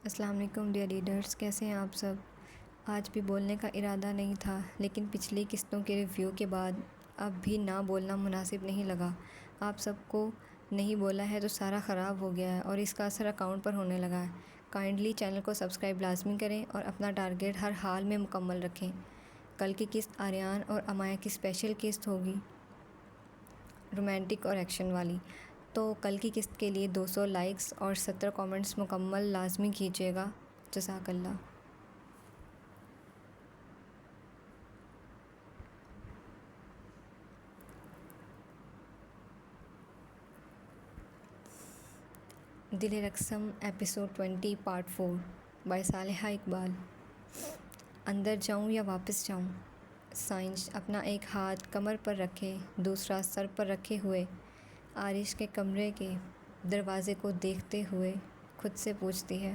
السلام علیکم dear readers, کیسے ہیں آپ سب؟ آج بھی بولنے کا ارادہ نہیں تھا، لیکن پچھلی قسطوں کے ریویو کے بعد اب بھی نہ بولنا مناسب نہیں لگا۔ آپ سب کو نہیں بولا ہے تو سارا خراب ہو گیا ہے اور اس کا اثر اکاؤنٹ پر ہونے لگا ہے۔ کائنڈلی چینل کو سبسکرائب لازمی کریں اور اپنا ٹارگیٹ ہر حال میں مکمل رکھیں۔ کل کی قسط آریان اور امایا کی اسپیشل قسط ہوگی، رومانٹک اور ایکشن والی۔ تو کل کی قسط کے لیے 200 لائکس اور 70 کامنٹس مکمل لازمی کیجیے گا۔ جزاک اللہ۔ دل رقصم ایپیسوڈ 20 پارٹ 4 بائی صالحہ اقبال۔ اندر جاؤں یا واپس جاؤں؟ سائنش اپنا ایک ہاتھ کمر پر رکھے دوسرا سر پر رکھے ہوئے عارش کے کمرے کے دروازے کو دیکھتے ہوئے خود سے پوچھتی ہے،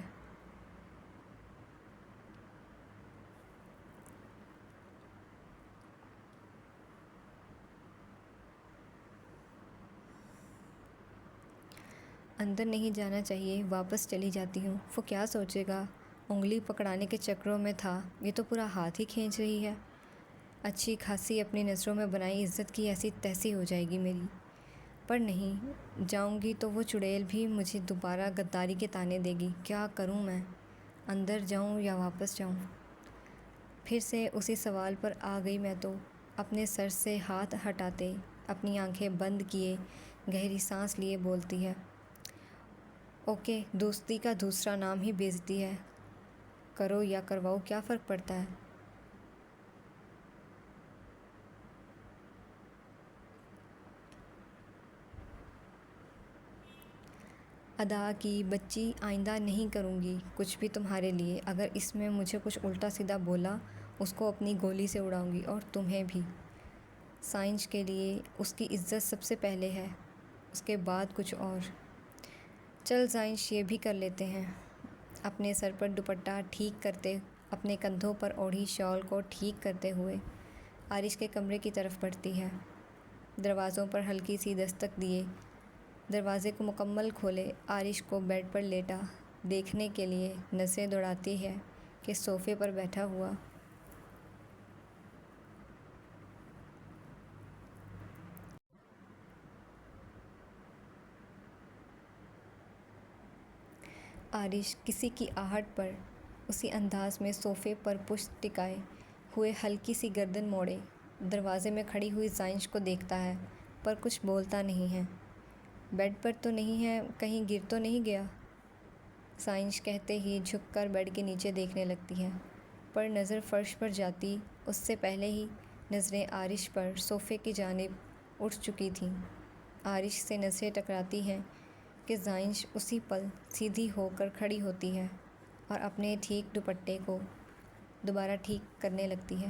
اندر نہیں جانا چاہیے، واپس چلی جاتی ہوں، وہ کیا سوچے گا؟ انگلی پکڑانے کے چکروں میں تھا، یہ تو پورا ہاتھ ہی کھینچ رہی ہے۔ اچھی خاصی اپنی نظروں میں بنائی عزت کی ایسی تیسی ہو جائے گی میری۔ پر نہیں جاؤں گی تو وہ چڑیل بھی مجھے دوبارہ غداری کے طعنے دے گی۔ کیا کروں میں؟ اندر جاؤں یا واپس جاؤں؟ پھر سے اسی سوال پر آ گئی میں تو اپنے سر سے ہاتھ ہٹاتے اپنی آنکھیں بند کیے گہری سانس لیے بولتی ہے، اوکے، دوستی کا دوسرا نام ہی بے عزتی ہے، کرو یا کرواؤ کیا فرق پڑتا ہے؟ ادا کی بچی، آئندہ نہیں کروں گی کچھ بھی تمہارے لیے۔ اگر اس میں مجھے کچھ الٹا سیدھا بولا اس کو اپنی گولی سے اڑاؤں گی اور تمہیں بھی۔ سائنش کے لیے اس کی عزت سب سے پہلے ہے، اس کے بعد کچھ اور۔ چل سائنش، یہ بھی کر لیتے ہیں۔ اپنے سر پر دوپٹہ ٹھیک کرتے اپنے کندھوں پر اوڑھی شال کو ٹھیک کرتے ہوئے عارش کے کمرے کی طرف بڑھتی ہے۔ دروازوں پر ہلکی سی دستک دیے دروازے کو مکمل کھولے عارش کو بیڈ پر لیٹا دیکھنے کے لیے نظریں دوڑاتی ہے کہ صوفے پر بیٹھا ہوا عارش کسی کی آہٹ پر اسی انداز میں صوفے پر پشت ٹکائے ہوئے ہلکی سی گردن موڑے دروازے میں کھڑی ہوئی سائنش کو دیکھتا ہے، پر کچھ بولتا نہیں ہے۔ بیڈ پر تو نہیں ہے، کہیں گر تو نہیں گیا؟ سائنش کہتے ہی جھک کر بیڈ کے نیچے دیکھنے لگتی ہے، پر نظر فرش پر جاتی اس سے پہلے ہی نظریں عارش پر صوفے کی جانب اٹھ چکی تھیں۔ عارش سے نظریں ٹکراتی ہیں کہ سائنش اسی پل سیدھی ہو کر کھڑی ہوتی ہے اور اپنے ٹھیک دوپٹے کو دوبارہ ٹھیک کرنے لگتی ہے۔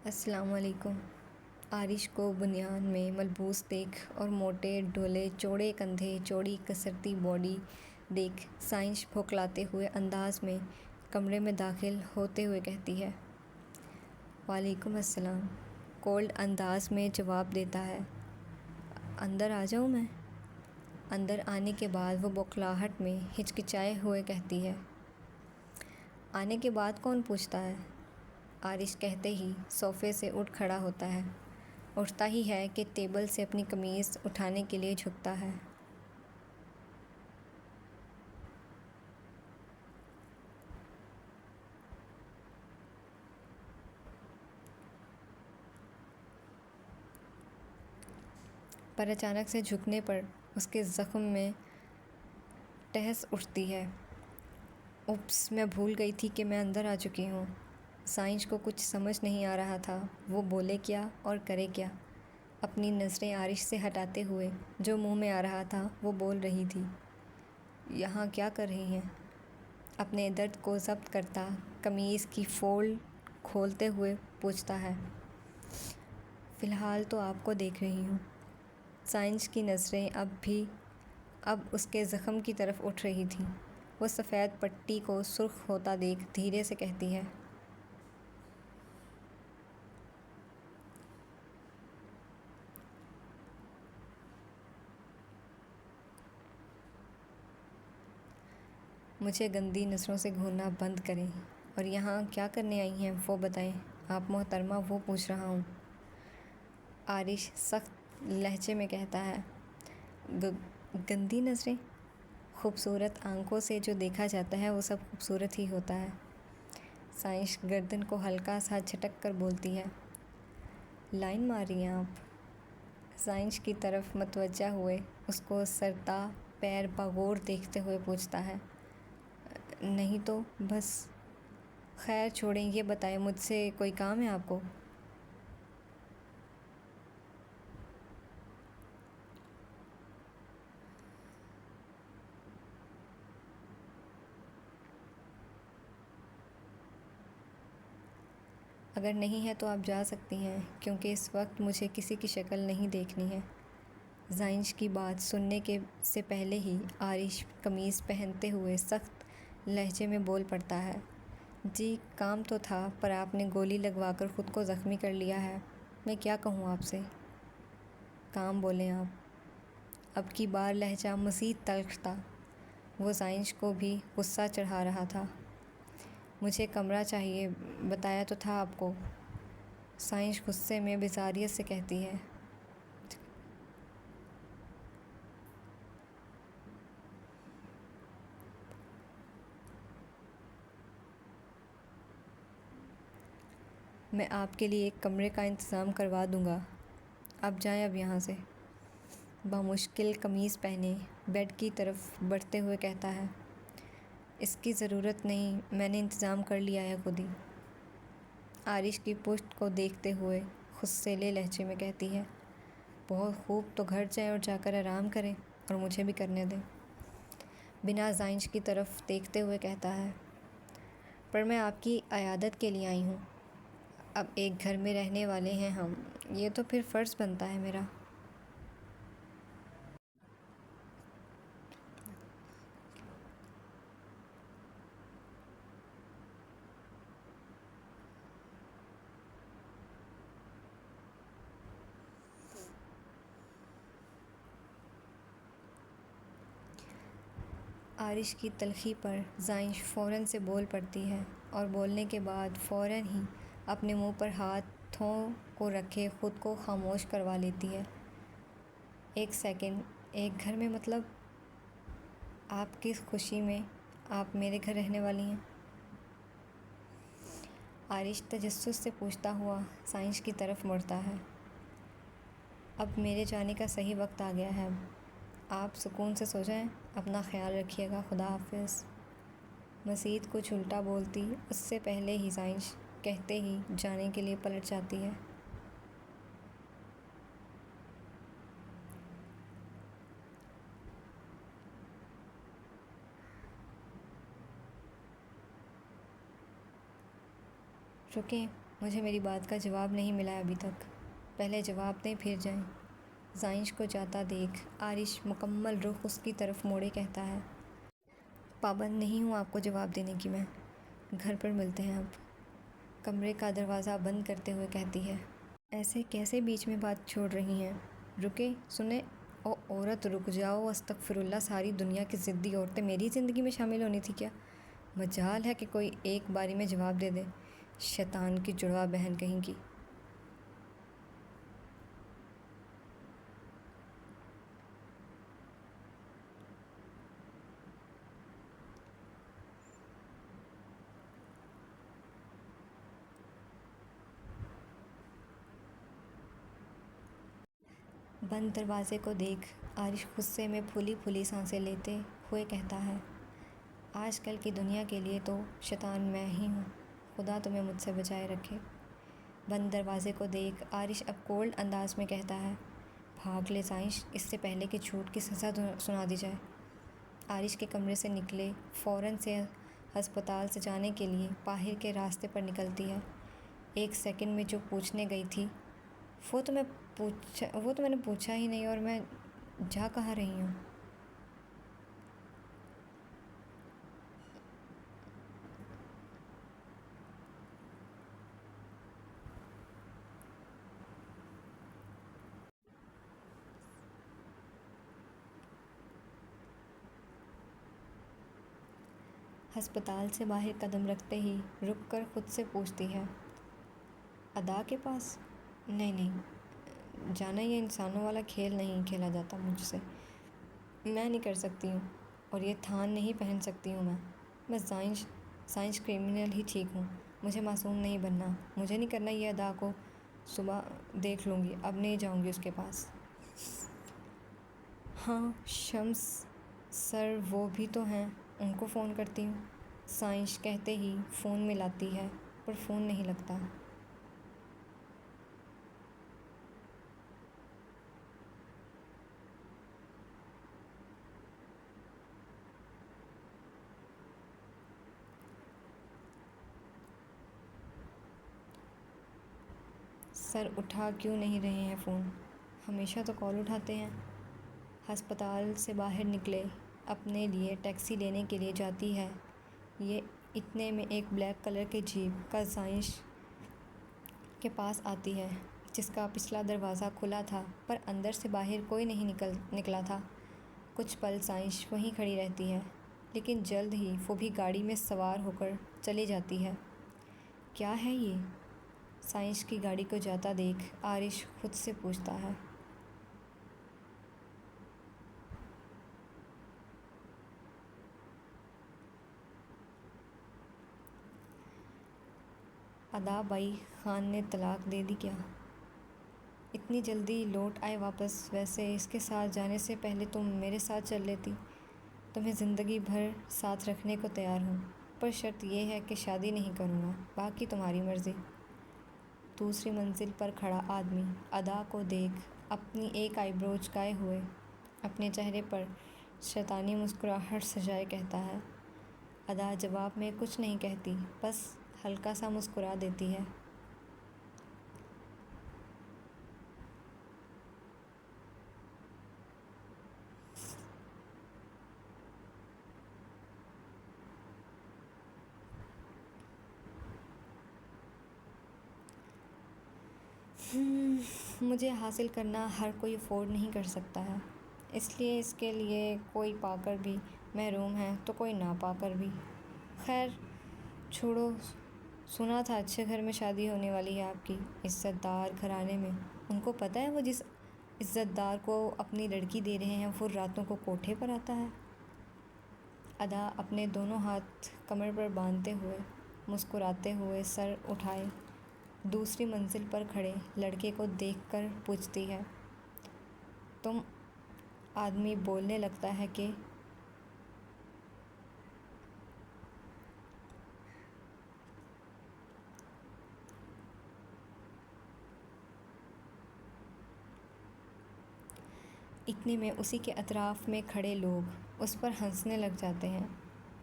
السلام علیکم۔ عارش کو بنیان میں ملبوس دیکھ اور موٹے ڈولے چوڑے کندھے چوڑی کسرتی باڈی دیکھ سائنش بھوکلاتے ہوئے انداز میں کمرے میں داخل ہوتے ہوئے کہتی ہے، وعلیکم السلام۔ کولڈ انداز میں جواب دیتا ہے، اندر آ جاؤں میں؟ اندر آنے کے بعد وہ بوکھلاہٹ میں ہچکچائے ہوئے کہتی ہے، آنے کے بعد کون پوچھتا ہے؟ عارش کہتے ہی صوفے سے اٹھ کھڑا ہوتا ہے، اٹھتا ہی ہے کہ ٹیبل سے اپنی قمیض اٹھانے کے لیے جھکتا ہے۔ پر اچانک سے جھکنے پر اس کے زخم میں ٹھیس اٹھتی ہے، اوپس، میں بھول گئی تھی کہ میں اندر آ چکی ہوں۔ سائنش کو کچھ سمجھ نہیں آ رہا تھا، وہ بولے کیا اور کرے کیا۔ اپنی نظریں عارش سے ہٹاتے ہوئے جو منہ میں آ رہا تھا وہ بول رہی تھی، یہاں کیا کر رہی ہیں؟ اپنے درد کو ضبط کرتا قمیض کی فولڈ کھولتے ہوئے پوچھتا ہے، فی الحال تو آپ کو دیکھ رہی ہوں۔ سائنش کی نظریں اب اس کے زخم کی طرف اٹھ رہی تھیں، وہ سفید پٹی کو سرخ ہوتا دیکھ دھیرے سے کہتی ہے، مجھے گندی نظروں سے گھورنا بند کریں اور یہاں کیا کرنے آئی ہیں وہ بتائیں۔ آپ محترمہ، وہ پوچھ رہا ہوں۔ عارش سخت لہجے میں کہتا ہے، گندی نظریں؟ خوبصورت آنکھوں سے جو دیکھا جاتا ہے وہ سب خوبصورت ہی ہوتا ہے۔ سائنش گردن کو ہلکا سا جھٹک کر بولتی ہے، لائن مار رہی ہیں آپ؟ سائنش کی طرف متوجہ ہوئے اس کو سرتا پیر باغور دیکھتے ہوئے پوچھتا ہے، نہیں تو بس۔ خیر چھوڑیں، یہ بتائیں مجھ سے کوئی کام ہے آپ کو؟ اگر نہیں ہے تو آپ جا سکتی ہیں، کیونکہ اس وقت مجھے کسی کی شکل نہیں دیکھنی ہے۔ سائنش کی بات سننے سے پہلے ہی عارش قمیض پہنتے ہوئے سخت لہجے میں بول پڑتا ہے، جی کام تو تھا، پر آپ نے گولی لگوا کر خود کو زخمی کر لیا ہے۔ میں کیا کہوں آپ سے؟ کام بولیں آپ۔ اب کی بار لہجہ مزید تلخ تھا۔ وہ سائنش کو بھی غصہ چڑھا رہا تھا۔ مجھے کمرہ چاہیے، بتایا تو تھا آپ کو۔ سائنش غصے میں بیزاریت سے کہتی ہے، میں آپ کے لیے ایک کمرے کا انتظام کروا دوں گا، آپ جائیں اب یہاں سے۔ بامشکل قمیض پہنے بیڈ کی طرف بڑھتے ہوئے کہتا ہے، اس کی ضرورت نہیں، میں نے انتظام کر لیا ہے خود ہی۔ عارش کی پشت کو دیکھتے ہوئے غصیلے لہجے میں کہتی ہے، بہت خوب، تو گھر جائیں اور جا کر آرام کریں اور مجھے بھی کرنے دیں۔ بنا سائنش کی طرف دیکھتے ہوئے کہتا ہے، پر میں آپ کی عیادت کے لیے آئی ہوں، اب ایک گھر میں رہنے والے ہیں ہم، یہ تو پھر فرض بنتا ہے میرا۔ عارش کی تلخی پر سائنش فوراً سے بول پڑتی ہے اور بولنے کے بعد فوراً ہی اپنے منہ پر ہاتھوں کو رکھے خود کو خاموش کروا لیتی ہے۔ ایک سیکنڈ، ایک گھر میں مطلب؟ آپ کی خوشی میں آپ میرے گھر رہنے والی ہیں؟ عارش تجسس سے پوچھتا ہوا سائنش کی طرف مڑتا ہے، اب میرے جانے کا صحیح وقت آ گیا ہے، آپ سکون سے سو جائیں، اپنا خیال رکھیے گا، خدا حافظ۔ مزید کچھ الٹا بولتی اس سے پہلے ہی سائنش کہتے ہی جانے کے لیے پلٹ جاتی ہے۔ رکیں، مجھے میری بات کا جواب نہیں ملا ابھی تک، پہلے جواب دیں پھر جائیں۔ سائنش کو جاتا دیکھ عارش مکمل رخ اس کی طرف موڑے کہتا ہے، پابند نہیں ہوں آپ کو جواب دینے کی میں، گھر پر ملتے ہیں اب۔ کمرے کا دروازہ بند کرتے ہوئے کہتی ہے، ایسے کیسے بیچ میں بات چھوڑ رہی ہیں؟ رکیں، سنیں، او عورت رک جاؤ، استغفر اللہ، ساری دنیا کی ضدی عورتیں میری زندگی میں شامل ہونی تھی کیا؟ مجال ہے کہ کوئی ایک باری میں جواب دے دے، شیطان کی جڑواں بہن کہیں کی۔ بند دروازے کو دیکھ عارش غصے میں پھولی پھولی سانسیں لیتے ہوئے کہتا ہے، آج کل کی دنیا کے لیے تو شیطان میں ہی ہوں، خدا تمہیں مجھ سے بچائے رکھے۔ بند دروازے کو دیکھ عارش اب کولڈ انداز میں کہتا ہے، بھاگ لے سائنش، اس سے پہلے کہ جھوٹ کی سزا سنا دی جائے۔ عارش کے کمرے سے نکلے فوراً سے ہسپتال سے جانے کے لیے باہر کے راستے پر نکلتی ہے۔ ایک سیکنڈ میں جو پوچھنے گئی تھی وہ تو میں نے پوچھا ہی نہیں، اور میں جا کہاں رہی ہوں؟ ہسپتال سے باہر قدم رکھتے ہی رک کر خود سے پوچھتی ہے، ادا کے پاس؟ نہیں نہیں، جانا یہ انسانوں والا کھیل نہیں کھیلا جاتا مجھ سے، میں نہیں کر سکتی ہوں، اور یہ تھان نہیں پہن سکتی ہوں میں سائنس کرمنل ہی ٹھیک ہوں، مجھے معصوم نہیں بننا، مجھے نہیں کرنا یہ ادا کو، صبح دیکھ لوں گی، اب نہیں جاؤں گی اس کے پاس۔ ہاں شمس سر وہ بھی تو ہیں، ان کو فون کرتی ہوں، سائنس کہتے ہی فون ملاتی ہے پر فون نہیں لگتا۔ سر اٹھا کیوں نہیں رہے ہیں فون؟ ہمیشہ تو کال اٹھاتے ہیں۔ ہسپتال سے باہر نکلے اپنے لیے ٹیکسی لینے کے لیے جاتی ہے، یہ اتنے میں ایک بلیک کلر کے جیپ کا سائنس کے پاس آتی ہے، جس کا پچھلا دروازہ کھلا تھا پر اندر سے باہر کوئی نہیں نکلا تھا۔ کچھ پل سائنس وہیں کھڑی رہتی ہے، لیکن جلد ہی وہ بھی گاڑی میں سوار ہو کر چلی جاتی ہے۔ کیا ہے یہ؟ سائنس کی گاڑی کو جاتا دیکھ عارش خود سے پوچھتا ہے۔ ادا بائی خان نے طلاق دے دی کیا؟ اتنی جلدی لوٹ آئے واپس؟ ویسے اس کے ساتھ جانے سے پہلے تم میرے ساتھ چل لیتی، تمہیں زندگی بھر ساتھ رکھنے کو تیار ہوں، پر شرط یہ ہے کہ شادی نہیں کروں گا، باقی تمہاری مرضی۔ دوسری منزل پر کھڑا آدمی ادا کو دیکھ اپنی ایک آئی برو چکائے ہوئے اپنے چہرے پر شیطانی مسکراہٹ سجائے کہتا ہے۔ ادا جواب میں کچھ نہیں کہتی، بس ہلکا سا مسکرا دیتی ہے۔ مجھے حاصل کرنا ہر کوئی افورڈ نہیں کر سکتا ہے، اس لیے اس کے لیے کوئی پا کر بھی محروم ہے تو کوئی نہ پا کر بھی۔ خیر چھوڑو، سنا تھا اچھے گھر میں شادی ہونے والی ہے آپ کی، عزت دار گھرانے میں۔ ان کو پتہ ہے وہ جس عزت دار کو اپنی لڑکی دے رہے ہیں وہ راتوں کو کوٹھے پر آتا ہے؟ ادا اپنے دونوں ہاتھ کمر پر باندھتے ہوئے مسکراتے ہوئے سر اٹھائے دوسری منزل پر کھڑے لڑکے کو دیکھ کر پوچھتی ہے۔ تم آدمی بولنے لگتا ہے کہ اتنے میں اسی کے اطراف میں کھڑے لوگ اس پر ہنسنے لگ جاتے ہیں۔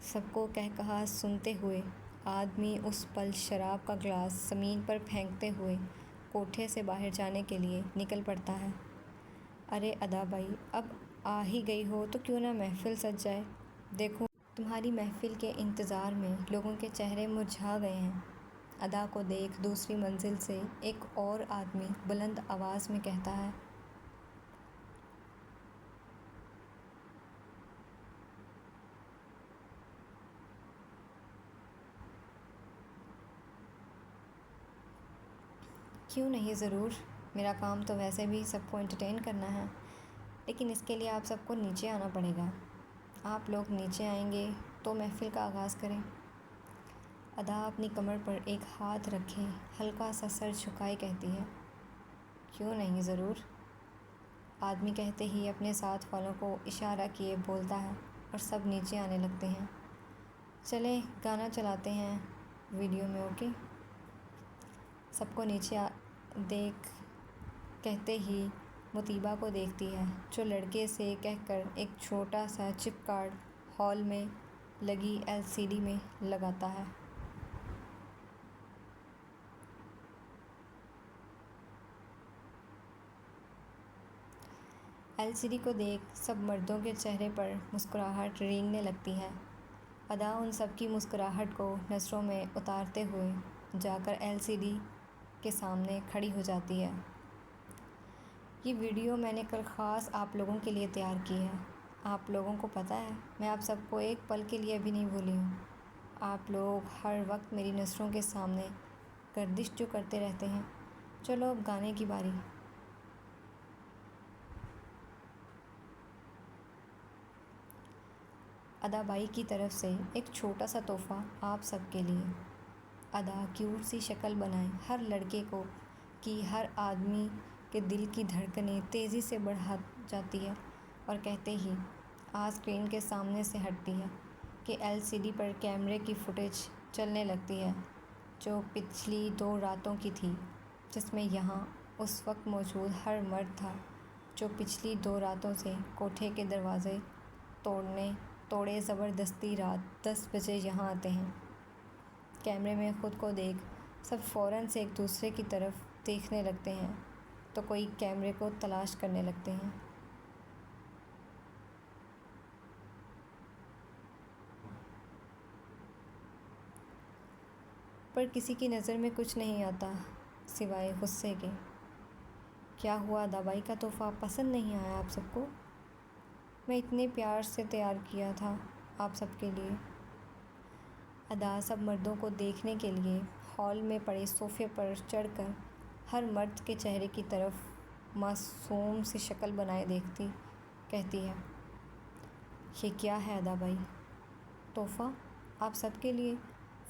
سب کو کہا سنتے ہوئے آدمی اس پل شراب کا گلاس زمین پر پھینکتے ہوئے کوٹھے سے باہر جانے کے لیے نکل پڑتا ہے۔ ارے ادا بائی، اب آ ہی گئی ہو تو کیوں نہ محفل سج جائے؟ دیکھو تمہاری محفل کے انتظار میں لوگوں کے چہرے مرجھا گئے ہیں۔ ادا کو دیکھ دوسری منزل سے ایک اور آدمی بلند آواز میں کہتا ہے۔ کیوں نہیں، ضرور، میرا کام تو ویسے بھی سب کو انٹرٹین کرنا ہے، لیکن اس کے لیے آپ سب کو نیچے آنا پڑے گا۔ آپ لوگ نیچے آئیں گے تو محفل کا آغاز کریں۔ ادا اپنی کمر پر ایک ہاتھ رکھے ہلکا سا سر جھکائے کہتی ہے۔ کیوں نہیں، ضرور، آدمی کہتے ہی اپنے ساتھ والوں کو اشارہ کیے بولتا ہے اور سب نیچے آنے لگتے ہیں۔ چلیں گانا چلاتے ہیں ویڈیو میں، اوکے؟ سب کو نیچے دیکھ کہتے ہی مطیبہ کو دیکھتی ہے جو لڑکے سے کہہ کر ایک چھوٹا سا چپ کارڈ ہال میں لگی LCD میں لگاتا ہے۔ LCD کو دیکھ سب مردوں کے چہرے پر مسکراہٹ رینگنے لگتی ہے۔ ادا ان سب کی مسکراہٹ کو نظروں میں اتارتے ہوئے جا کر LCD کے سامنے کھڑی ہو جاتی ہے۔ یہ ویڈیو میں نے کل خاص آپ لوگوں کے لیے تیار کی ہے۔ آپ لوگوں کو پتہ ہے میں آپ سب کو ایک پل کے لیے بھی نہیں بھولی ہوں۔ آپ لوگ ہر وقت میری نظروں کے سامنے گردش جو کرتے رہتے ہیں۔ چلو اب گانے کی باری۔ ادا بائی کی طرف سے ایک چھوٹا سا تحفہ آپ سب کے لیے۔ ادا کیوٹ سی شکل بنائے ہر لڑکے کو کہ ہر آدمی کے دل کی دھڑکنیں تیزی سے بڑھا جاتی ہے اور کہتے ہی آج اسکرین کے سامنے سے ہٹتی ہے کہ LCD پر کیمرے کی فوٹیج چلنے لگتی ہے جو پچھلی 2 راتوں کی تھی، جس میں یہاں اس وقت موجود ہر مرد تھا جو پچھلی 2 راتوں سے کوٹھے کے دروازے توڑے زبردستی رات 10 بجے یہاں آتے ہیں۔ کیمرے میں خود کو دیکھ سب فوراً سے ایک دوسرے کی طرف دیکھنے لگتے ہیں تو کوئی کیمرے کو تلاش کرنے لگتے ہیں۔ پر کسی کی نظر میں کچھ نہیں آتا سوائے غصے کے۔ کیا ہوا ادا بائی کا تحفہ پسند نہیں آیا آپ سب کو؟ میں اتنے پیار سے تیار کیا تھا آپ سب کے لیے۔ ادا سب مردوں کو دیکھنے کے لیے ہال میں پڑے صوفے پر چڑھ کر ہر مرد کے چہرے کی طرف معصوم سی شکل بنائے دیکھتی کہتی ہے، یہ کیا ہے ادا بائی؟ تحفہ آپ سب کے لیے،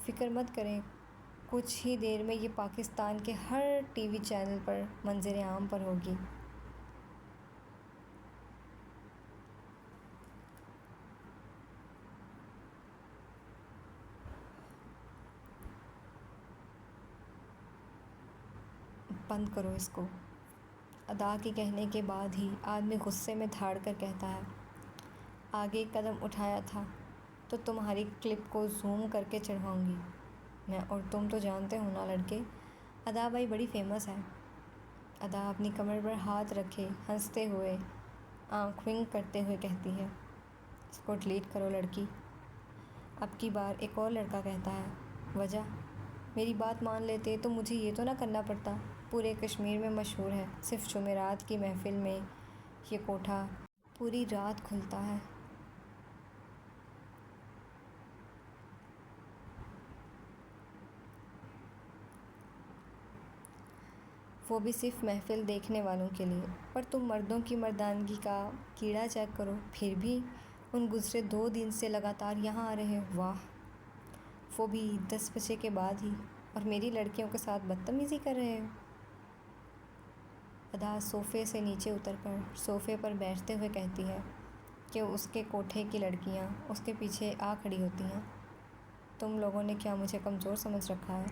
فکر مت کریں، کچھ ہی دیر میں یہ پاکستان کے ہر TV چینل پر منظر عام پر ہوگی۔ بند کرو اس کو۔ ادا کے کہنے کے بعد ہی آدمی غصے میں دھاڑ کر کہتا ہے، آگے قدم اٹھایا تھا تو تمہاری کلپ کو زوم کر کے چڑھاؤں گی میں، اور تم تو جانتے ہو نا لڑکے، ادا بائی بڑی فیمس ہے۔ ادا اپنی کمر پر ہاتھ رکھے ہنستے ہوئے آنکھ ونک کرتے ہوئے کہتی ہے، اس کو ڈیلیٹ کرو لڑکی۔ اب کی بار ایک اور لڑکا کہتا ہے، وجہ؟ میری بات مان لیتے تو مجھے یہ تو نہ کرنا پڑتا۔ پورے کشمیر میں مشہور ہے، صرف جمعرات کی محفل میں یہ کوٹھا پوری رات کھلتا ہے۔ وہ بھی صرف محفل دیکھنے والوں کے لیے۔ پر تم مردوں کی مردانگی کا کیڑا چیک کرو، پھر بھی ان گزرے 2 دن سے لگاتار یہاں آ رہے ہو، واہ! وہ بھی 10 بجے کے بعد ہی، اور میری لڑکیوں کے ساتھ بدتمیزی کر رہے ہو۔ ادا صوفے سے نیچے اتر کر صوفے پر بیٹھتے ہوئے کہتی ہے کہ اس کے کوٹھے کی لڑکیاں اس کے پیچھے آ کھڑی ہوتی ہیں۔ تم لوگوں نے کیا مجھے کمزور سمجھ رکھا ہے؟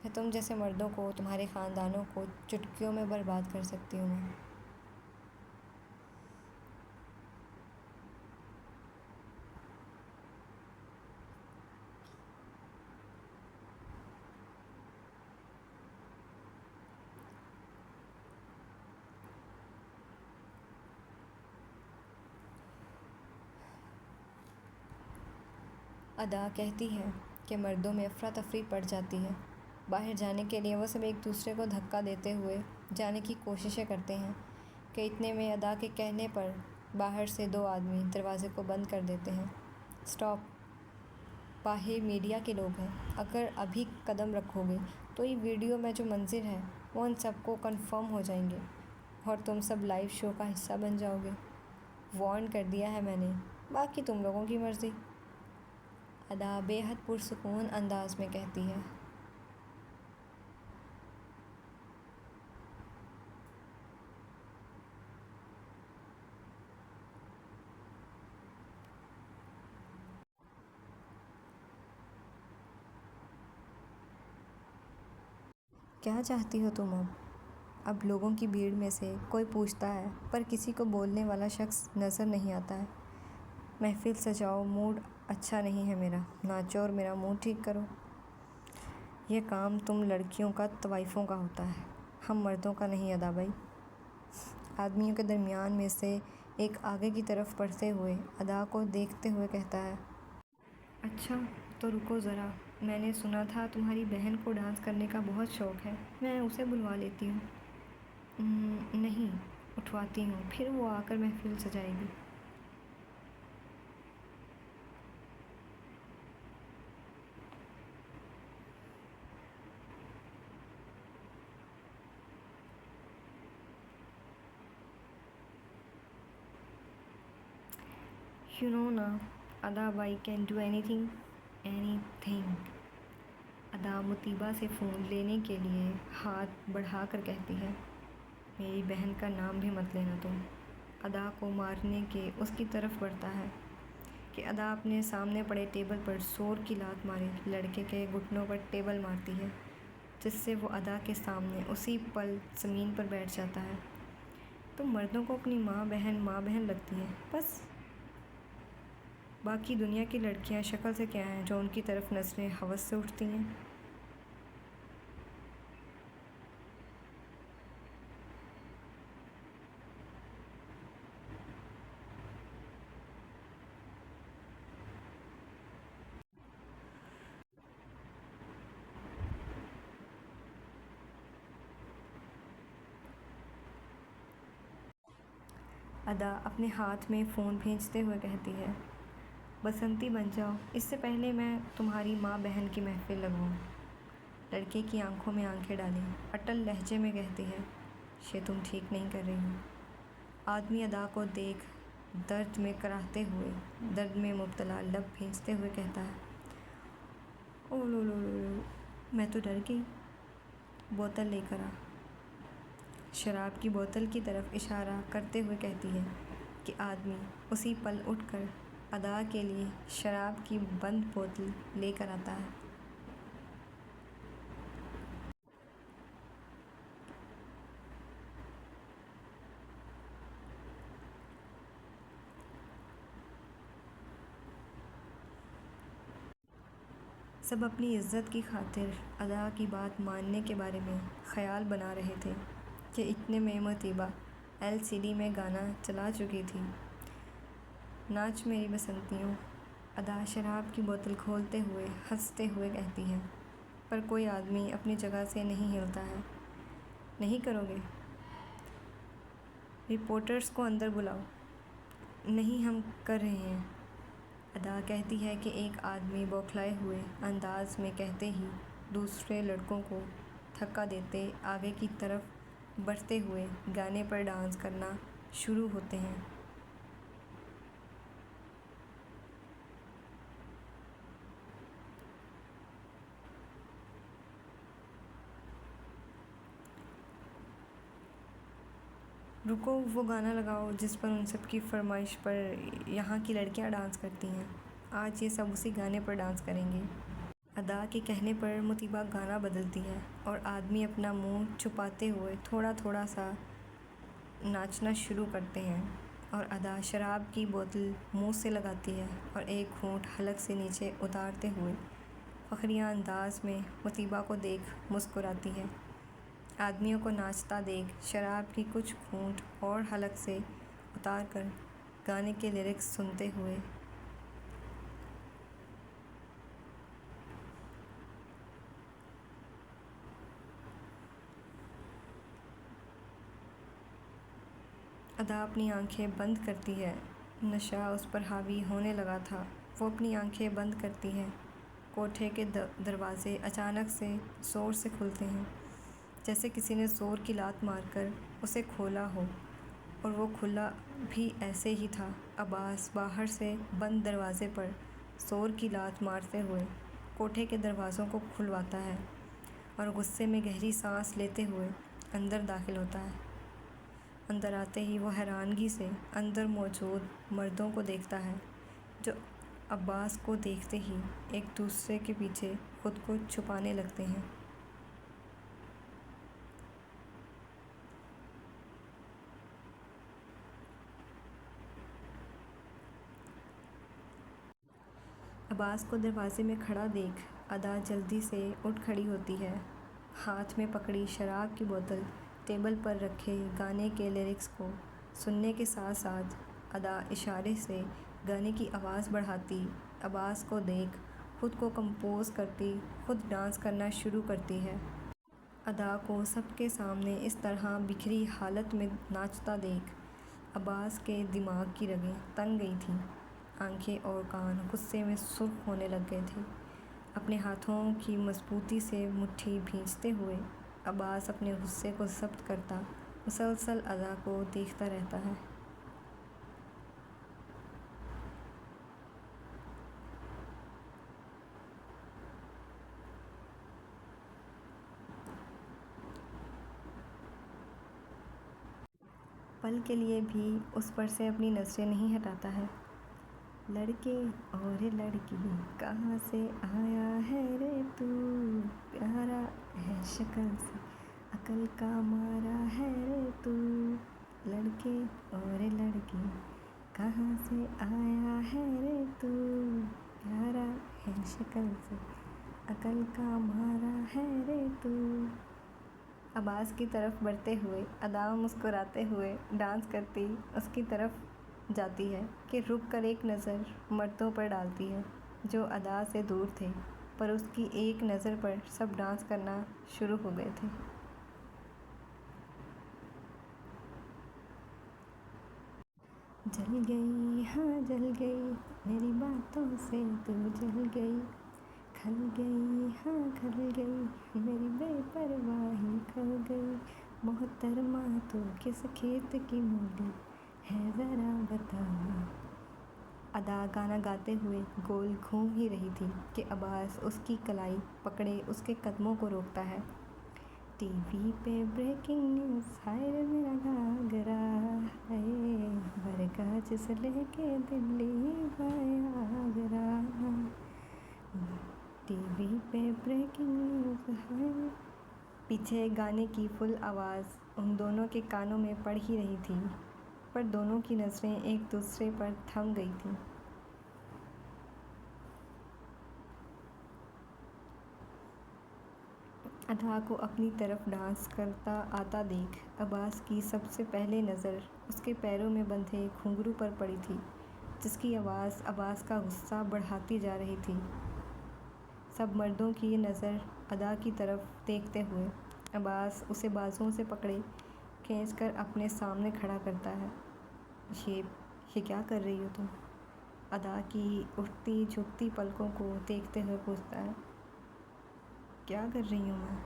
میں تم جیسے مردوں کو، تمہارے خاندانوں کو چٹکیوں میں برباد کر سکتی ہوں میں۔ ادا کہتی ہے کہ مردوں میں افراتفری پڑ جاتی ہے۔ باہر جانے کے لیے وہ سب ایک دوسرے کو دھکا دیتے ہوئے جانے کی کوششیں کرتے ہیں کہ اتنے میں ادا کے کہنے پر باہر سے 2 آدمی دروازے کو بند کر دیتے ہیں۔ اسٹاپ! باہر میڈیا کے لوگ ہیں، اگر ابھی قدم رکھو گے تو یہ ویڈیو میں جو منظر ہے وہ ان سب کو کنفرم ہو جائیں گے اور تم سب لائیو شو کا حصہ بن جاؤ گے۔ وارن کر دیا ہے میں نے، باقی تم لوگوں کی مرضی۔ ادا بے حد پرسکون انداز میں کہتی ہے، کیا چاہتی ہو تم اب؟ اب لوگوں کی بھیڑ میں سے کوئی پوچھتا ہے پر کسی کو بولنے والا شخص نظر نہیں آتا ہے۔ محفل سجاؤ، موڈ اچھا نہیں ہے میرا، ناچو اور میرا موڈ ٹھیک کرو۔ یہ کام تم لڑکیوں کا، طوائفوں کا ہوتا ہے، ہم مردوں کا نہیں ادا بائی۔ آدمیوں کے درمیان میں سے ایک آگے کی طرف بڑھتے ہوئے ادا کو دیکھتے ہوئے کہتا ہے، اچھا تو رکو ذرا، میں نے سنا تھا تمہاری بہن کو ڈانس کرنے کا بہت شوق ہے، میں اسے بلوا لیتی ہوں۔ نہیں، اٹھواتی ہوں، پھر وہ آ کر محفل سجائے گی۔ یو نو نا ادا by can do any thing. ادا مطیبہ سے فون لینے کے لیے ہاتھ بڑھا کر کہتی ہے، میری بہن کا نام بھی مت لینا تم. ادا کو مارنے کے اس کی طرف بڑھتا ہے کہ ادا اپنے سامنے پڑے ٹیبل پر زور کی لات مارے. لڑکے کے گھٹنوں پر ٹیبل مارتی ہے جس سے وہ ادا کے سامنے اسی پل زمین پر بیٹھ جاتا ہے. تم مردوں کو اپنی ماں بہن لگتی ہے بس. باقی دنیا کی لڑکیاں شکل سے کیا ہیں جو ان کی طرف نظریں ہوس سے اٹھتی ہیں. ادا اپنے ہاتھ میں فون بھیجتے ہوئے کہتی ہے، بسنتی بن جاؤ اس سے پہلے میں تمہاری ماں بہن کی محفل لگواؤں. لڑکے کی آنکھوں میں آنکھیں ڈالی اٹل لہجے میں کہتی ہے، یہ تم ٹھیک نہیں کر رہی ہو. آدمی ادا کو دیکھ درد میں کراہتے ہوئے درد میں مبتلا لب بھیجتے ہوئے کہتا ہے، او لو لو لو لو، میں تو ڈر گئی. بوتل لے کر آ. شراب کی بوتل کی طرف اشارہ کرتے ہوئے کہتی ہے کہ آدمی اسی پل اٹھ کر ادا کے لیے شراب کی بند بوتل لے کر آتا ہے. سب اپنی عزت کی خاطر ادا کی بات ماننے کے بارے میں خیال بنا رہے تھے کہ اتنے میں مطیبہ LCD میں گانا چلا چکی تھی، ناچ میری بسنتیوں. ادا شراب کی بوتل کھولتے ہوئے ہنستے ہوئے کہتی ہے، پر کوئی آدمی اپنی جگہ سے نہیں ہلتا ہے. نہیں کرو گے؟ رپورٹرز کو اندر بلاؤ. نہیں ہم کر رہے ہیں. ادا کہتی ہے کہ ایک آدمی بوکھلائے ہوئے انداز میں کہتے ہی دوسرے لڑکوں کو دھکا دیتے آگے کی طرف بڑھتے ہوئے گانے پر ڈانس کرنا شروع ہوتے ہیں. رکو وہ گانا لگاؤ جس پر ان سب کی فرمائش پر یہاں کی لڑکیاں ڈانس کرتی ہیں. آج یہ سب اسی گانے پر ڈانس کریں گے. ادا کے کہنے پر مطیبہ گانا بدلتی ہے اور آدمی اپنا منہ چھپاتے ہوئے تھوڑا تھوڑا سا ناچنا شروع کرتے ہیں اور ادا شراب کی بوتل منہ سے لگاتی ہے اور ایک گھونٹ حلق سے نیچے اتارتے ہوئے فخریہ انداز میں مطیبہ کو دیکھ مسکراتی ہے. آدمیوں کو ناچتا دیکھ شراب کی کچھ گھونٹ اور حلق سے اتار کر گانے کے لیرکس سنتے ہوئے ادا اپنی آنکھیں بند کرتی ہے. نشہ اس پر حاوی ہونے لگا تھا. وہ اپنی آنکھیں بند کرتی ہے. کوٹھے کے دروازے اچانک سے زور سے کھلتے ہیں، جیسے کسی نے زور کی لات مار کر اسے کھولا ہو، اور وہ کھلا بھی ایسے ہی تھا. عباس باہر سے بند دروازے پر زور کی لات مارتے ہوئے کوٹھے کے دروازوں کو کھلواتا ہے اور غصے میں گہری سانس لیتے ہوئے اندر داخل ہوتا ہے. اندر آتے ہی وہ حیرانگی سے اندر موجود مردوں کو دیکھتا ہے جو عباس کو دیکھتے ہی ایک دوسرے کے پیچھے خود کو چھپانے لگتے ہیں. عباس کو دروازے میں کھڑا دیکھ ادا جلدی سے اٹھ کھڑی ہوتی ہے. ہاتھ میں پکڑی شراب کی بوتل ٹیبل پر رکھے گانے کے لیرکس کو سننے کے ساتھ ساتھ ادا اشارے سے گانے کی آواز بڑھاتی عباس کو دیکھ خود کو کمپوز کرتی خود ڈانس کرنا شروع کرتی ہے. ادا کو سب کے سامنے اس طرح بکھری حالت میں ناچتا دیکھ عباس کے دماغ کی رگیں تن گئی تھیں. آنکھیں اور کان غصے میں سرخ ہونے لگ گئے تھے. اپنے ہاتھوں کی مضبوطی سے مٹھی بھینچتے ہوئے عباس اپنے غصے کو ضبط کرتا مسلسل ادا کو دیکھتا رہتا ہے. پل کے لیے بھی اس پر سے اپنی نظریں نہیں ہٹاتا ہے۔ لڑکے اور لڑکی کہاں سے آیا ہے رے تو، پیارا ہے شکل سے عقل کا مارا ہے رے تو، لڑکے اور لڑکی کہاں سے آیا ہے رے تو، پیارا ہے شکل سے عقل کا مارا ہے رے تو۔ عباس کی طرف بڑھتے ہوئے ادا مسکراتے ہوئے ڈانس کرتی اس کی طرف جاتی ہے کہ رک کر ایک نظر مردوں پر ڈالتی ہے جو ادا سے دور تھے، پر اس کی ایک نظر پر سب ڈانس کرنا شروع ہو گئے تھے۔ جل گئی ہاں جل گئی میری باتوں سے تو جل گئی، کھل گئی ہاں کھل گئی میری بے پرواہی کھل گئی، محترمہ تو کس کھیت کی مولی ہے ذرا بتا۔ ادا گانا گاتے ہوئے گول گھوم ہی رہی تھی کہ عباس اس کی کلائی پکڑے اس کے قدموں کو روکتا ہے۔ ٹی وی پہ بریکنگ نیوز، ہائے رے میرا گھاگھرا، ہائے برگا جس لے کے دلی بایا آگرہ، ٹی وی پہ بریکنگ نیوز، ہائے۔ پیچھے گانے کی فل آواز ان دونوں کے کانوں میں پڑ ہی رہی تھی، پر دونوں کی نظریں ایک دوسرے پر تھم گئی تھیں۔ ادا کو اپنی طرف ڈانس کرتا آتا دیکھ عباس کی سب سے پہلے نظر اس کے پیروں میں بندھے گھنگرو پر پڑی تھی، جس کی آواز عباس کا غصہ بڑھاتی جا رہی تھی۔ سب مردوں کی نظر ادا کی طرف دیکھتے ہوئے عباس اسے بازوؤں سے پکڑے کھینچ کر اپنے سامنے کھڑا کرتا ہے۔ یہ کیا کر رہی ہو تم؟ ادا کی اٹھتی جھکتی پلکوں کو دیکھتے ہوئے پوچھتا ہے۔ کیا کر رہی ہوں میں؟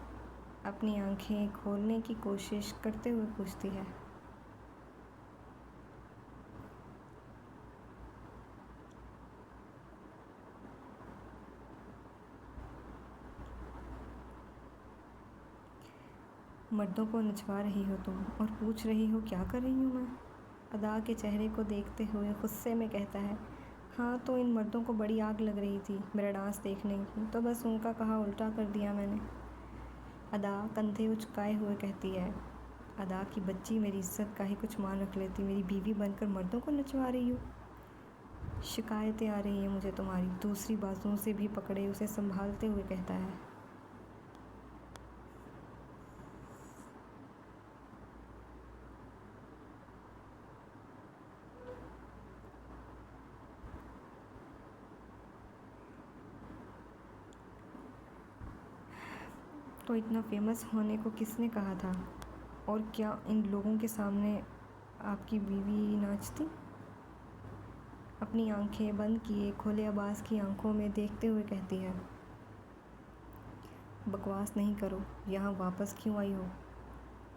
اپنی آنکھیں کھولنے کی کوشش کرتے ہوئے پوچھتی ہے۔ مردوں کو نچوا رہی ہو تم اور پوچھ رہی ہو کیا کر رہی ہوں میں؟ ادا کے چہرے کو دیکھتے ہوئے غصے میں کہتا ہے۔ ہاں تو ان مردوں کو بڑی آگ لگ رہی تھی میرا ڈانس دیکھنے کی، تو بس ان کا کہا الٹا کر دیا میں نے، ادا کندھے اچکائے ہوئے کہتی ہے۔ ادا کی بچی میری عزت کا ہی کچھ مان رکھ لیتی، میری بیوی بن کر مردوں کو نچوا رہی ہو؟ شکایتیں آ رہی ہیں مجھے تمہاری، دوسری بازوؤں سے بھی پکڑے اسے سنبھالتے ہوئے کہتا ہے۔ تو اتنا فیمس ہونے کو کس نے کہا تھا؟ اور کیا ان لوگوں کے سامنے آپ کی بیوی ناچتی؟ اپنی آنکھیں بند کیے کھولے عباس کی آنکھوں میں دیکھتے ہوئے کہتی ہے۔ بکواس نہیں کرو، یہاں واپس کیوں آئی ہو؟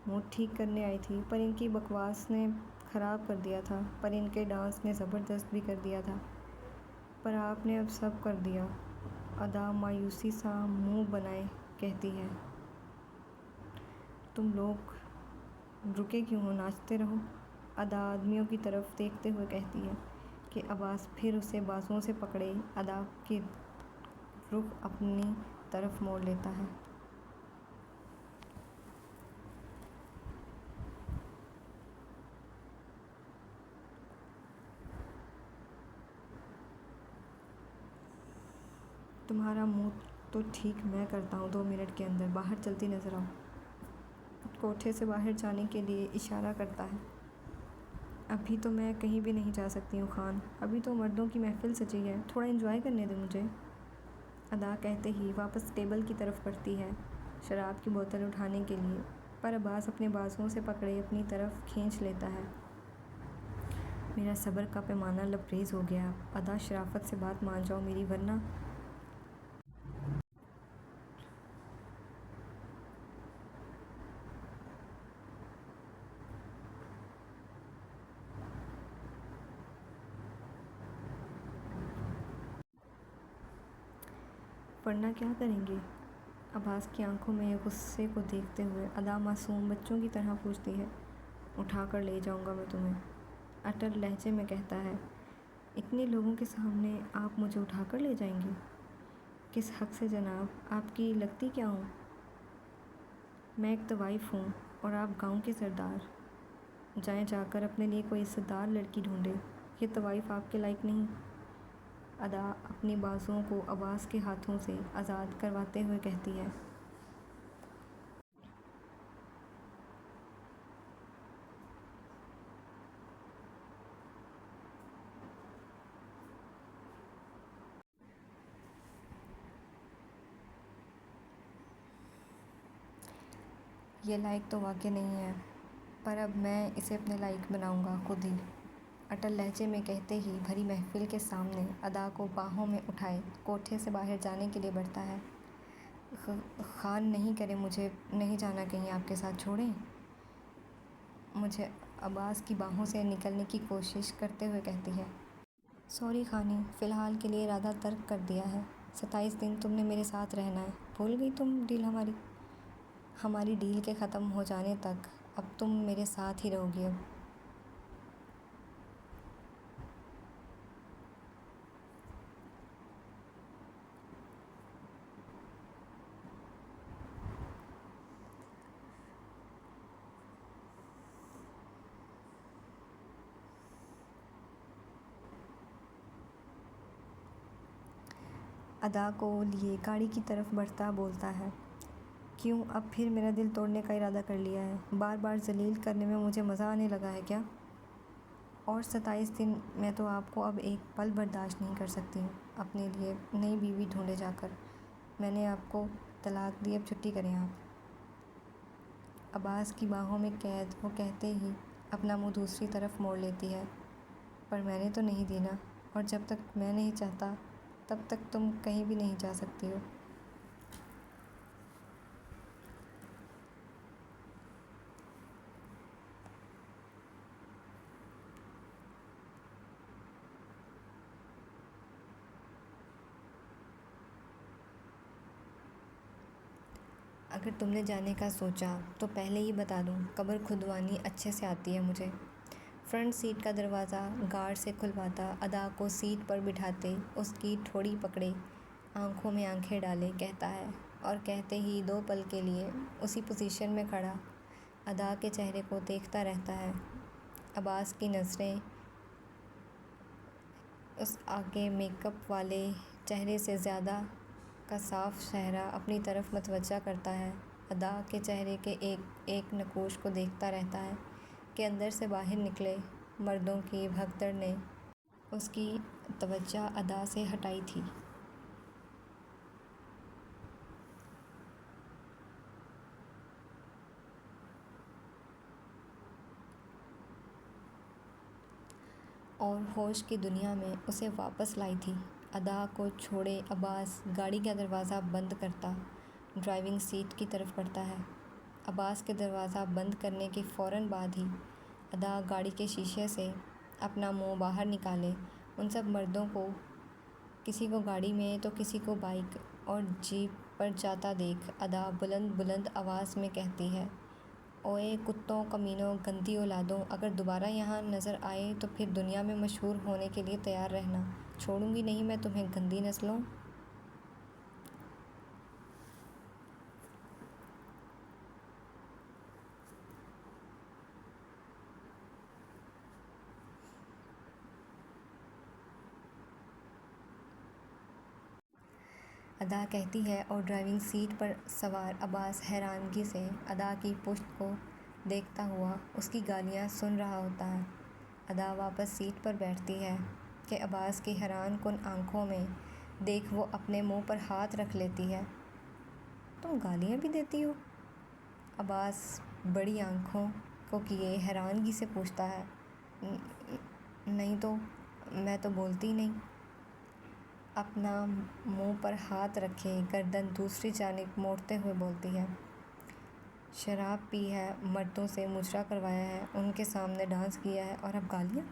موڈ ٹھیک کرنے آئی تھی، پر ان کی بکواس نے خراب کر دیا تھا، پر ان کے ڈانس نے زبردست بھی کر دیا تھا، پر آپ نے اب سب کر دیا۔ ادا مایوسی سا منہ بنائے کہتی ہے۔ تم لوگ رکے کیوں ہو، ناچتے رہو۔ ادا آدمیوں کی طرف دیکھتے ہوئے کہتی ہے کہ عباس پھر اسے بازوؤں سے پکڑے ادا کی رخ اپنی طرف موڑ لیتا ہے۔ تمہارا منہ تو ٹھیک میں کرتا ہوں 2 منٹ کے اندر، باہر چلتی نظر آؤ۔ کوٹھے سے باہر جانے کے لیے اشارہ کرتا ہے۔ ابھی تو میں کہیں بھی نہیں جا سکتی ہوں خان، ابھی تو مردوں کی محفل سجی ہے، تھوڑا انجوائے کرنے دے مجھے۔ ادا کہتے ہی واپس ٹیبل کی طرف بڑھتی ہے شراب کی بوتل اٹھانے کے لیے، پر عباس اپنے بازوؤں سے پکڑے اپنی طرف کھینچ لیتا ہے۔ میرا صبر کا پیمانہ لبریز ہو گیا اب، ادا شرافت سے بات مان جاؤ میری، ورنہ کیا کریں گے؟ عباس کی آنکھوں میں غصے کو دیکھتے ہوئے ادا معصوم بچوں کی طرح پوچھتی ہے۔ اٹھا کر لے جاؤں گا میں تمہیں، اٹل لہجے میں کہتا ہے۔ اتنے لوگوں کے سامنے آپ مجھے اٹھا کر لے جائیں گے؟ کس حق سے جناب؟ آپ کی لگتی کیا ہوں؟ میں ایک طوائف ہوں اور آپ گاؤں کے سردار۔ جائیں جا کر اپنے لیے کوئی عزت دار لڑکی ڈھونڈے، یہ طوائف آپ کے لائق نہیں۔ ادا اپنی بازوؤں کو عباس کے ہاتھوں سے آزاد کرواتے ہوئے کہتی ہے۔ یہ لائق تو واقع نہیں ہے، پر اب میں اسے اپنے لائق بناؤں گا خود ہی، اٹل لہجے میں کہتے ہی بھری محفل کے سامنے ادا کو باہوں میں اٹھائے کوٹھے سے باہر جانے کے لیے بڑھتا ہے۔ خان نہیں کرے مجھے نہیں جانا کہیں آپ کے ساتھ، چھوڑیں مجھے، عباس کی باہوں سے نکلنے کی کوشش کرتے ہوئے کہتی ہے۔ سوری خانی، فی الحال کے لیے ارادہ ترک کر دیا ہے، 27 دن تم نے میرے ساتھ رہنا ہے، بھول گئی تم ڈیل ہماری ڈیل کے ختم ہو جانے تک اب تم میرے ساتھ ہی رہو گی اب۔ ادا کو لیے گاڑی کی طرف بڑھتا بولتا ہے۔ کیوں اب پھر میرا دل توڑنے کا ارادہ کر لیا ہے؟ بار بار ذلیل کرنے میں مجھے مزہ آنے لگا ہے کیا؟ اور 27 دن میں تو آپ کو اب ایک پل برداشت نہیں کر سکتی ہوں، اپنے لیے نئی بیوی ڈھونڈے جا کر، میں نے آپ کو طلاق دی، اب چھٹی کریں آپ۔ عباس کی باہوں میں قید وہ کہتے ہی اپنا منہ دوسری طرف موڑ لیتی ہے۔ پر میں نے تو نہیں دی نا، اور جب تک میں نہیں چاہتا تب تک تم کہیں بھی نہیں جا سکتی ہو۔ اگر تم نے جانے کا سوچا تو پہلے ہی بتا دوں، قبر کھدوانی اچھے سے آتی ہے مجھے۔ فرنٹ سیٹ کا دروازہ گارڈ سے کھلواتا ادا کو سیٹ پر بٹھاتے اس کی ٹھوڑی پکڑے آنکھوں میں آنکھیں ڈالے کہتا ہے، اور کہتے ہی 2 پل کے لیے اسی پوزیشن میں کھڑا ادا کے چہرے کو دیکھتا رہتا ہے۔ عباس کی نظریں اس آگے میک اپ والے چہرے سے زیادہ کا صاف چہرہ اپنی طرف متوجہ کرتا ہے، ادا کے چہرے کے ایک ایک نقوش کو دیکھتا رہتا ہے کہ اندر سے باہر نکلے مردوں کی بھگدڑ نے اس کی توجہ ادا سے ہٹائی تھی۔ اور ہوش کی دنیا میں اسے واپس لائی تھی۔ ادا کو چھوڑے عباس گاڑی کا دروازہ بند کرتا ڈرائیونگ سیٹ کی طرف بڑھتا ہے۔ عباس کے دروازہ بند کرنے کے فوراً بعد ہی ادا گاڑی کے شیشے سے اپنا منہ باہر نکالے ان سب مردوں کو، کسی کو گاڑی میں تو کسی کو بائک اور جیپ پر جاتا دیکھ ادا بلند بلند آواز میں کہتی ہے، اوئے کتوں، کمینوں، گندی اولادوں، اگر دوبارہ یہاں نظر آئے تو پھر دنیا میں مشہور ہونے کے لیے تیار رہنا، چھوڑوں گی نہیں میں تمہیں گندی نسلوں۔ ادا کہتی ہے، اور ڈرائیونگ سیٹ پر سوار عباس حیرانگی سے ادا کی پشت کو دیکھتا ہوا اس کی گالیاں سن رہا ہوتا ہے۔ ادا واپس سیٹ پر بیٹھتی ہے کہ عباس کی حیران کن آنکھوں میں دیکھ وہ اپنے منہ پر ہاتھ رکھ لیتی ہے۔ تم گالیاں بھی دیتی ہو؟ عباس بڑی آنکھوں کو کیے حیرانگی سے پوچھتا ہے۔ نہیں تو، میں تو بولتی نہیں۔ اپنا منہ پر ہاتھ رکھے گردن دوسری جانب موڑتے ہوئے بولتی ہے۔ شراب پی ہے، مردوں سے مجرا کروایا ہے، ان کے سامنے ڈانس کیا ہے، اور اب گالیاں؟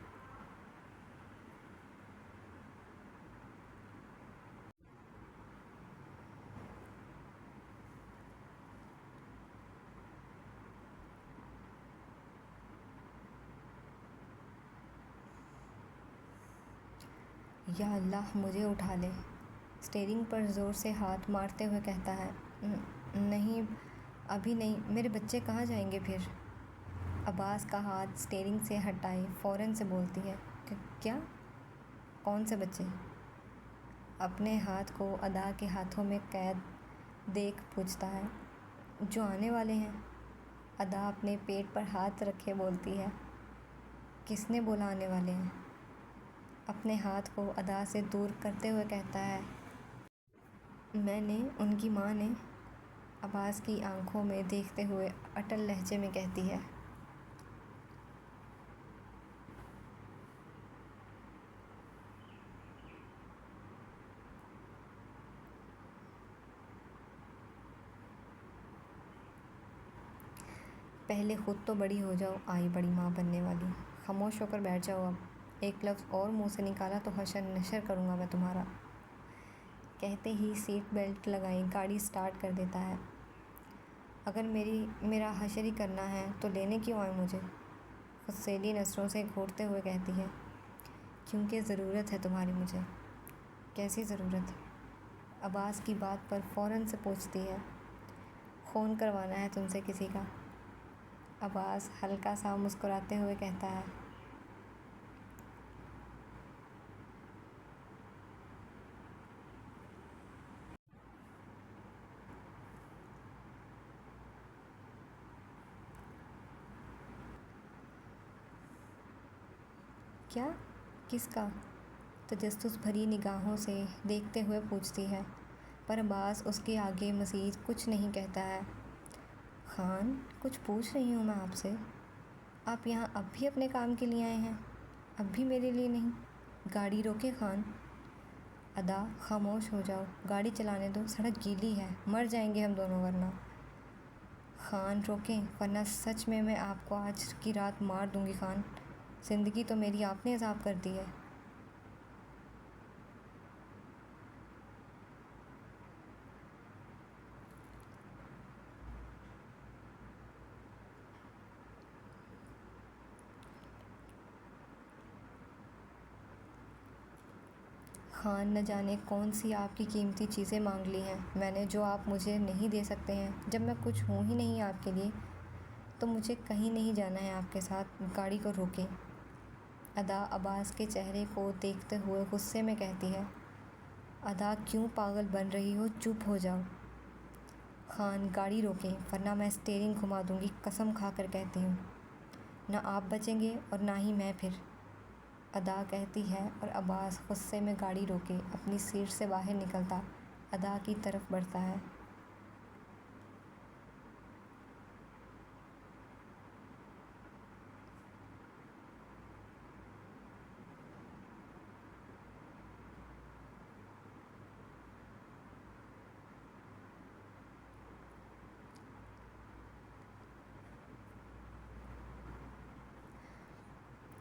یا اللہ مجھے اٹھا لے۔ اسٹیئرنگ پر زور سے ہاتھ مارتے ہوئے کہتا ہے، نہیں ابھی نہیں، میرے بچے کہاں جائیں گے پھر؟ عباس کا ہاتھ اسٹیئرنگ سے ہٹائے فوراً سے بولتی ہے، کیا؟ کون سے بچے؟ اپنے ہاتھ کو ادا کے ہاتھوں میں قید دیکھ پوچھتا ہے، جو آنے والے ہیں۔ ادا اپنے پیٹ پر ہاتھ رکھے بولتی ہے، کس نے بولا آنے والے ہیں؟ اپنے ہاتھ کو ادا سے دور کرتے ہوئے کہتا ہے، میں نے، ان کی ماں نے۔ عباس کی آنکھوں میں دیکھتے ہوئے اٹل لہجے میں کہتی ہے، پہلے خود تو بڑی ہو جاؤ، آئی بڑی ماں بننے والی۔ خاموش ہو کر بیٹھ جاؤ اب، ایک لفظ اور منہ سے نکالا تو حشر نشر کروں گا میں تمہارا۔ کہتے ہی سیٹ بیلٹ لگائی گاڑی سٹارٹ کر دیتا ہے۔ اگر میرا حشر ہی کرنا ہے تو لینے کیوں آئے مجھے؟ خود سیلی نظروں سے گھورتے ہوئے کہتی ہے، کیونکہ ضرورت ہے تمہاری مجھے۔ کیسی ضرورت؟ عباس کی بات پر فوراً سے پوچھتی ہے، خون کروانا ہے تم سے کسی کا؟ عباس ہلکا سا مسکراتے ہوئے کہتا ہے، کیا؟ کس کا؟ تجسس بھری نگاہوں سے دیکھتے ہوئے پوچھتی ہے، پر عباس اس کے آگے مزید کچھ نہیں کہتا ہے۔ خان، کچھ پوچھ رہی ہوں میں آپ سے، آپ یہاں اب بھی اپنے کام کے لیے آئے ہیں؟ اب بھی میرے لیے نہیں؟ گاڑی روکیں خان۔ ادا، خاموش ہو جاؤ، گاڑی چلانے دو، سڑک گیلی ہے، مر جائیں گے ہم دونوں ورنہ۔ خان روکیں، ورنہ سچ میں آپ کو آج کی رات مار دوں گی خان، زندگی تو میری آپ نے عذاب کر دی ہے۔ خان، نہ جانے کون سی آپ کی قیمتی چیزیں مانگ لی ہیں میں نے جو آپ مجھے نہیں دے سکتے ہیں۔ جب میں کچھ ہوں ہی نہیں آپ کے لیے تو مجھے کہیں نہیں جانا ہے آپ کے ساتھ، گاڑی کو روکیں۔ ادا عباس کے چہرے کو دیکھتے ہوئے غصے میں کہتی ہے، ادا کیوں پاگل بن رہی ہو، چپ ہو جاؤ۔ خان، گاڑی روکیں ورنہ میں اسٹیئرنگ گھما دوں گی، قسم کھا کر کہتی ہوں، نہ آپ بچیں گے اور نہ ہی میں پھر۔ ادا کہتی ہے اور عباس غصے میں گاڑی روکے اپنی سیٹ سے باہر نکلتا ادا کی طرف بڑھتا ہے۔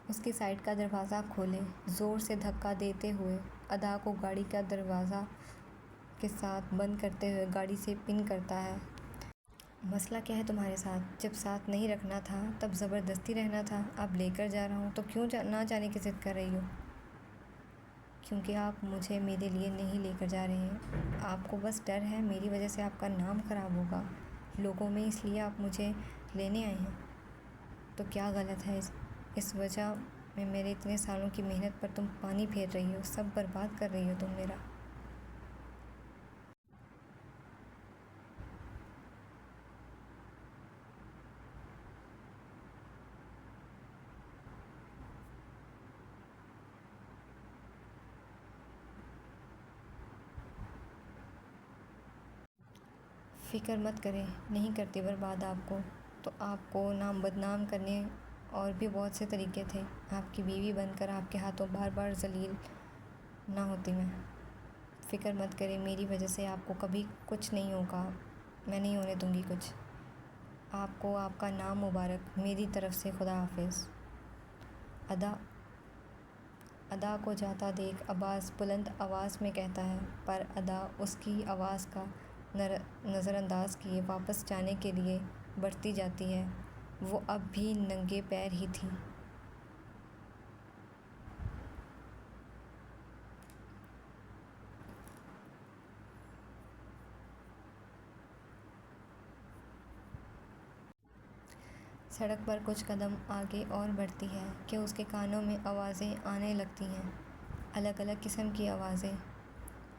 اس کی سائڈ کا دروازہ کھولے، زور سے دھکا دیتے ہوئے ادا کو گاڑی کا دروازہ کے ساتھ بند کرتے ہوئے گاڑی سے پن کرتا ہے۔ مسئلہ کیا ہے تمہارے ساتھ؟ جب ساتھ نہیں رکھنا تھا تب زبردستی رہنا تھا، اب لے کر جا رہا ہوں تو کیوں نہ جانے کی ضد کر رہی ہو؟ کیونکہ آپ مجھے میرے لیے نہیں لے کر جا رہے ہیں، آپ کو بس ڈر ہے میری وجہ سے آپ کا نام خراب ہوگا لوگوں میں، اس لیے آپ مجھے لینے آئے ہیں۔ تو کیا غلط ہے اس وجہ میں میرے اتنے سالوں کی محنت پر تم پانی پھیر رہی ہو، سب برباد کر رہی ہو تم میرا۔ فکر مت کریں، نہیں کرتی برباد آپ کو، تو آپ کو نام بدنام کرنے اور بھی بہت سے طریقے تھے، آپ کی بیوی بن کر آپ کے ہاتھوں بار بار ذلیل نہ ہوتی میں۔ فکر مت کریں، میری وجہ سے آپ کو کبھی کچھ نہیں ہوگا، میں نہیں ہونے دوں گی کچھ۔ آپ کو آپ کا نام مبارک، میری طرف سے خدا حافظ۔ ادا کو جاتا دیکھ عباس بلند آواز میں کہتا ہے، پر ادا اس کی آواز کا نظر انداز کیے واپس جانے کے لیے بڑھتی جاتی ہے، وہ اب بھی ننگے پیر ہی تھی۔ سڑک پر کچھ قدم آگے اور بڑھتی ہے کہ اس کے کانوں میں آوازیں آنے لگتی ہیں، الگ الگ قسم کی آوازیں۔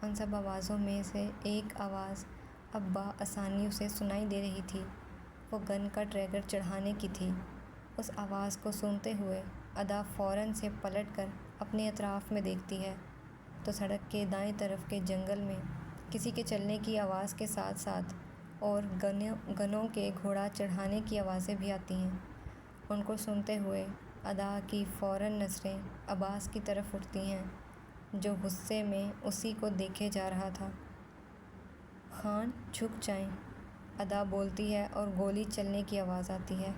ان سب آوازوں میں سے ایک آواز اب بآسانی اسے سنائی دے رہی تھی۔ وہ گن کا ٹریگر چڑھانے کی تھی۔ اس آواز کو سنتے ہوئے ادا فوراً سے پلٹ کر اپنے اطراف میں دیکھتی ہے تو سڑک کے دائیں طرف کے جنگل میں کسی کے چلنے کی آواز کے ساتھ ساتھ اور گنوں کے گھوڑا چڑھانے کی آوازیں بھی آتی ہیں۔ ان کو سنتے ہوئے ادا کی فوراً نظریں عباس کی طرف اٹھتی ہیں، جو غصے میں اسی کو دیکھے جا رہا تھا۔ خان جھک جائیں، ادا بولتی ہے اور گولی چلنے کی آواز آتی ہے۔